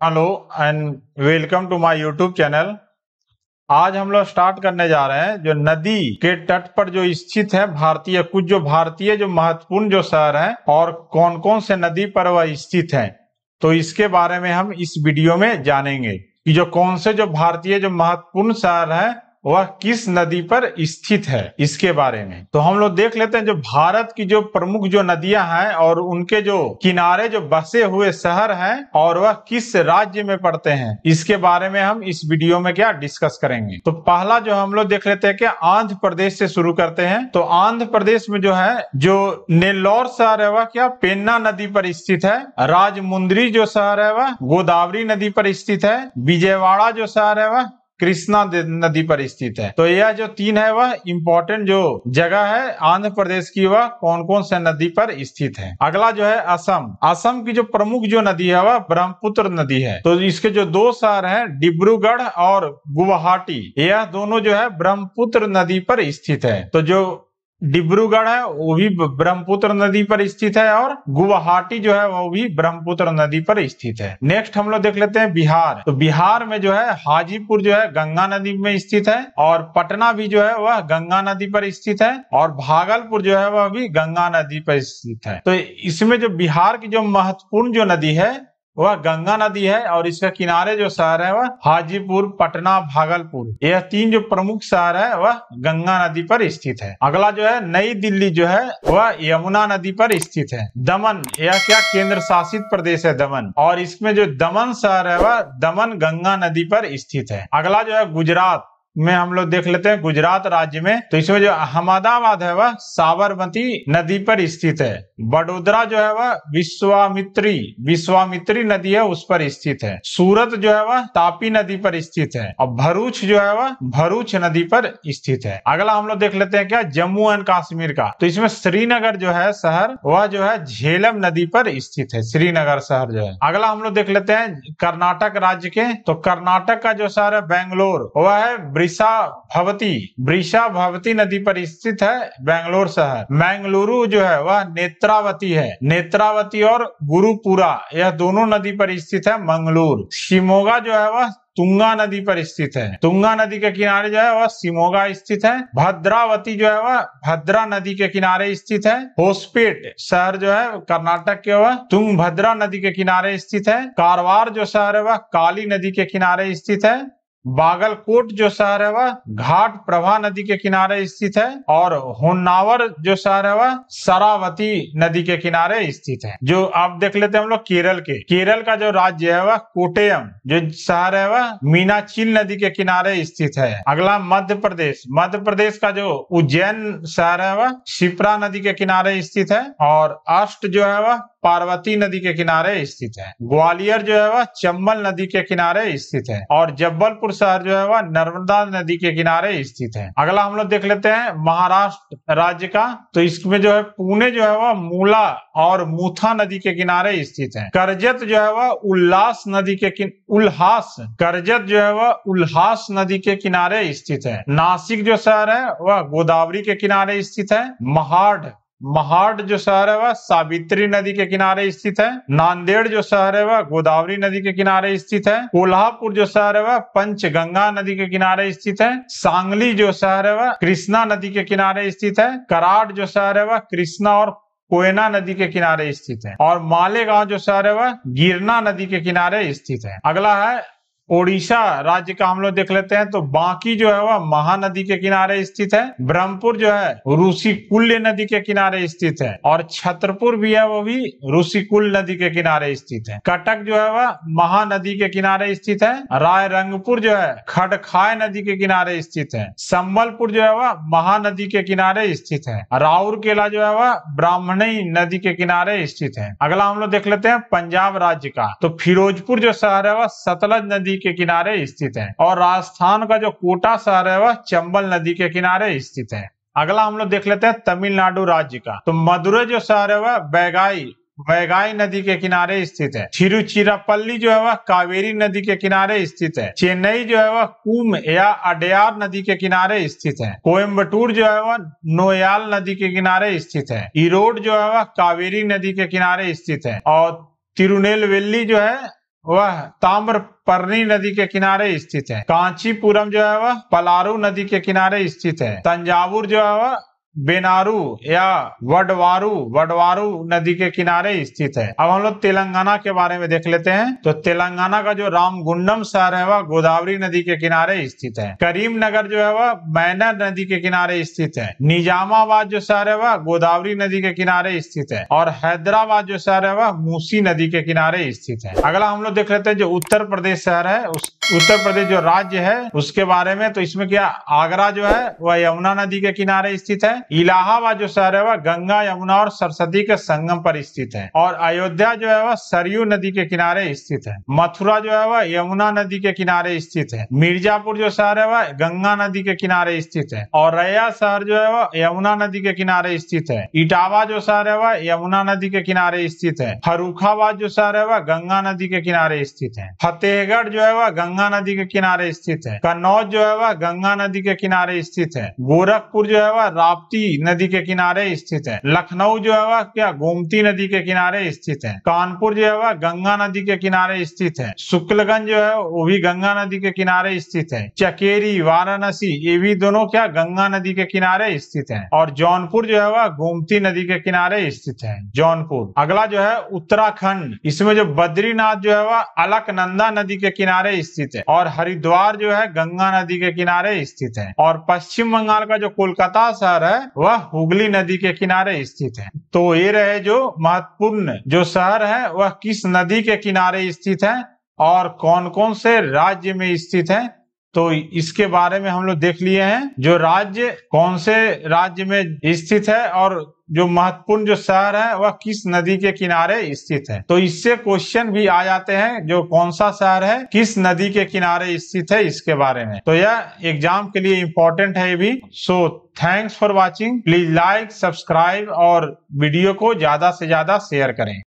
Hello and welcome to my YouTube channel. आज हम लोग स्टार्ट करने जा रहे हैं जो नदी के तट पर जो स्थित है भारतीय जो महत्वपूर्ण जो शहर हैं और कौन कौन से नदी पर वह स्थित है। तो इसके बारे में हम इस वीडियो में जानेंगे कि जो कौन से जो भारतीय जो महत्वपूर्ण शहर है वह किस नदी पर स्थित है। इसके बारे में तो हम लोग देख लेते हैं जो भारत की जो प्रमुख जो नदियां हैं और उनके जो किनारे जो बसे हुए शहर हैं और वह किस राज्य में पड़ते हैं, इसके बारे में हम इस वीडियो में क्या डिस्कस करेंगे। तो पहला जो हम लोग देख लेते हैं कि आंध्र प्रदेश से शुरू करते हैं। तो आंध्र प्रदेश में जो है जो नेल्लौर शहर है वह क्या पेन्ना नदी पर स्थित है। राजमुंद्री जो शहर है वह गोदावरी नदी पर स्थित है। विजयवाड़ा जो शहर है वह कृष्णा नदी पर स्थित है। तो यह जो तीन है वह इंपॉर्टेंट जो जगह है आंध्र प्रदेश की, वह कौन कौन से नदी पर स्थित है। अगला जो है असम की जो प्रमुख जो नदी है वह ब्रह्मपुत्र नदी है। तो इसके जो दो शहर हैं डिब्रूगढ़ और गुवाहाटी, यह दोनों जो है ब्रह्मपुत्र नदी पर स्थित है। तो जो डिब्रूगढ़ है वो भी ब्रह्मपुत्र नदी पर स्थित है और गुवाहाटी जो है वो भी ब्रह्मपुत्र नदी पर स्थित है। नेक्स्ट हम लोग देख लेते हैं बिहार। तो बिहार में जो है हाजीपुर जो है गंगा नदी में स्थित है और पटना भी जो है वह गंगा नदी पर स्थित है और भागलपुर जो है वह भी गंगा नदी पर स्थित है। तो इसमें जो बिहार की जो महत्वपूर्ण जो नदी है वह गंगा नदी है और इसके किनारे जो शहर है वह हाजीपुर, पटना, भागलपुर, यह तीन जो प्रमुख शहर है वह गंगा नदी पर स्थित है। अगला जो है नई दिल्ली जो है वह यमुना नदी पर स्थित है। दमन, यह क्या केंद्र शासित प्रदेश है दमन, और इसमें जो दमन शहर है वह दमन गंगा नदी पर स्थित है। अगला जो है गुजरात में हम लोग देख लेते हैं गुजरात राज्य में। तो इसमें जो अहमदाबाद है वह साबरमती नदी पर स्थित है। बड़ोदरा जो है वह विश्वामित्री नदी है उस पर स्थित है। सूरत जो है वह तापी नदी पर स्थित है और भरूच जो है वह भरूच नदी पर स्थित है। अगला हम लोग देख लेते हैं क्या जम्मू एंड कश्मीर का। तो इसमें श्रीनगर जो है शहर वह जो है झेलम नदी पर स्थित है, श्रीनगर शहर जो है। अगला हम लोग देख लेते हैं कर्नाटक राज्य के। तो कर्नाटक का जो शहर है बेंगलोर, वह है वृषाभवती नदी पर स्थित है बेंगलोर शहर। मंगलुरु जो है वह नेत्रावती है, नेत्रावती और गुरुपुरा यह दोनों नदी पर स्थित है मंगलूर। शिमोगा जो है वह तुंगा नदी पर स्थित है, तुंगा नदी के किनारे जो है वह शिमोगा स्थित है। भद्रावती जो है वह भद्रा नदी के किनारे स्थित है। होसपेट शहर जो है कर्नाटक के वह तुंगभद्रा नदी के किनारे स्थित है। कारवार जो शहर है वह काली नदी के किनारे स्थित है। बागलकोट जो शहर है वह घाट प्रभा नदी के किनारे स्थित है और होन्नावर जो शहर है वह शरावती नदी के किनारे स्थित है। जो आप देख लेते हैं हम लोग केरल का जो राज्य है वह कोट्टयम जो शहर है वह मीनाचिल नदी के किनारे स्थित है। अगला मध्य प्रदेश का जो उज्जैन शहर है वह शिप्रा नदी के किनारे स्थित है और अष्ट जो है वह पार्वती नदी के किनारे स्थित है। ग्वालियर जो है वह चंबल नदी के किनारे स्थित है और जबलपुर शहर जो है वह नर्मदा नदी के किनारे स्थित है। अगला हम लोग देख लेते हैं महाराष्ट्र राज्य का। तो इसमें जो है पुणे जो है वह मूला और मूथा नदी के किनारे स्थित है। करजत जो है वह उल्हास नदी के किनारे स्थित है। नासिक जो शहर है वह गोदावरी के किनारे स्थित है। महाड जो शहर है वह सावित्री नदी के किनारे स्थित है। नांदेड़ जो शहर है वह गोदावरी नदी के किनारे स्थित है। कोल्हापुर जो शहर है वह पंचगंगा नदी के किनारे स्थित है। सांगली जो शहर है वह कृष्णा नदी के किनारे स्थित है। कराड़ जो शहर है वह कृष्णा और कोयना नदी के किनारे स्थित है और मालेगांव जो शहर है वह गिरना नदी के किनारे स्थित है। अगला है ओडिशा राज्य का हम लोग देख लेते हैं। तो बांकी जो है वह महानदी के किनारे स्थित है। ब्रह्मपुर जो है ऋषिकुल्य नदी के किनारे स्थित है और छतरपुर भी है वो भी ऋषिकुल नदी के किनारे स्थित है। कटक जो है वह महानदी के किनारे स्थित है। रायरंगपुर जो है खडखाय नदी के किनारे स्थित है। संबलपुर जो है वह महानदी के किनारे स्थित है। राउरकेला जो है वह ब्राह्मणी नदी के किनारे स्थित है। अगला हम लोग देख लेते हैं पंजाब राज्य का। तो फिरोजपुर जो शहर है वह सतलज नदी के किनारे स्थित है और राजस्थान का जो कोटा शहर है वह चंबल नदी के किनारे स्थित है। अगला हम लोग देख लेते हैं तमिलनाडु राज्य का। तो मदुरै जो शहर है वह वैगाई नदी के किनारे स्थित है। तिरुचिरापल्ली जो है वह कावेरी नदी के किनारे स्थित है। चेन्नई जो है वह कुम या अडयार नदी के किनारे स्थित है। कोयम्बटूर जो है वह नोयाल नदी के किनारे स्थित है। ईरोड जो है वह कावेरी नदी के किनारे स्थित है और तिरुनेलवेली जो है वह ताम्रपर्णी नदी के किनारे स्थित है। कांचीपुरम जो है वह पलारू नदी के किनारे स्थित है। तंजावुर जो है वह बेनारू या वडवारू नदी के किनारे स्थित है। अब हम लोग तेलंगाना के बारे में देख लेते हैं। तो तेलंगाना का जो रामगुंडम शहर है वह गोदावरी नदी के किनारे स्थित है। करीमनगर जो है वह मैनर नदी के किनारे स्थित है। निजामाबाद जो शहर है वह गोदावरी नदी के किनारे स्थित है। और हैदराबाद जो शहर है वह मूसी नदी के किनारे स्थित है। अगला हम लोग देख लेते हैं जो उत्तर प्रदेश शहर है, उस उत्तर प्रदेश जो राज्य है उसके बारे में। तो इसमें क्या, आगरा जो है वह यमुना नदी के किनारे स्थित है। इलाहाबाद जो शहर है वह गंगा, यमुना और सरस्वती के संगम पर स्थित है। और अयोध्या जो है वह सरयू नदी के किनारे स्थित है। मथुरा जो है वह यमुना नदी के किनारे स्थित है। मिर्जापुर जो शहर है वह गंगा नदी के किनारे स्थित है। और रैया शहर जो है वह यमुना नदी के किनारे स्थित है। इटावा जो शहर है वह यमुना नदी के किनारे स्थित है। फर्रुखाबाद जो शहर है वह गंगा नदी के किनारे स्थित है। फतेहगढ़ जो है वह गंगा नदी के किनारे स्थित है। कन्नौज जो है वह गंगा नदी के किनारे स्थित है। गोरखपुर जो है वह राप्ती नदी के किनारे स्थित है। लखनऊ जो है वह क्या, गोमती नदी के किनारे स्थित है। कानपुर जो है वह गंगा नदी के किनारे स्थित है। शुक्लगंज जो है वो भी गंगा नदी के किनारे स्थित है। चकेरी, वाराणसी ये भी दोनों क्या, गंगा नदी के किनारे स्थित है। और जौनपुर जो है वह गोमती नदी के किनारे स्थित है। जौनपुर। अगला जो है उत्तराखंड, इसमें जो बद्रीनाथ जो है वह अलकनंदा नदी के किनारे स्थित है। और हरिद्वार जो है गंगा नदी के किनारे स्थित है। और पश्चिम बंगाल का जो कोलकाता शहर है वह हुगली नदी के किनारे स्थित है। तो ये रहे जो महत्वपूर्ण जो शहर है वह किस नदी के किनारे स्थित है और कौन कौन से राज्य में स्थित है। तो इसके बारे में हम लोग देख लिए हैं, जो राज्य कौन से राज्य में स्थित है और जो महत्वपूर्ण जो शहर है वह किस नदी के किनारे स्थित है। तो इससे क्वेश्चन भी आ जाते हैं, जो कौन सा शहर है किस नदी के किनारे स्थित है इसके बारे में। तो यह एग्जाम के लिए इंपॉर्टेंट है ये भी। So thanks for watching. Please like, subscribe और वीडियो को ज्यादा से ज्यादा शेयर करें।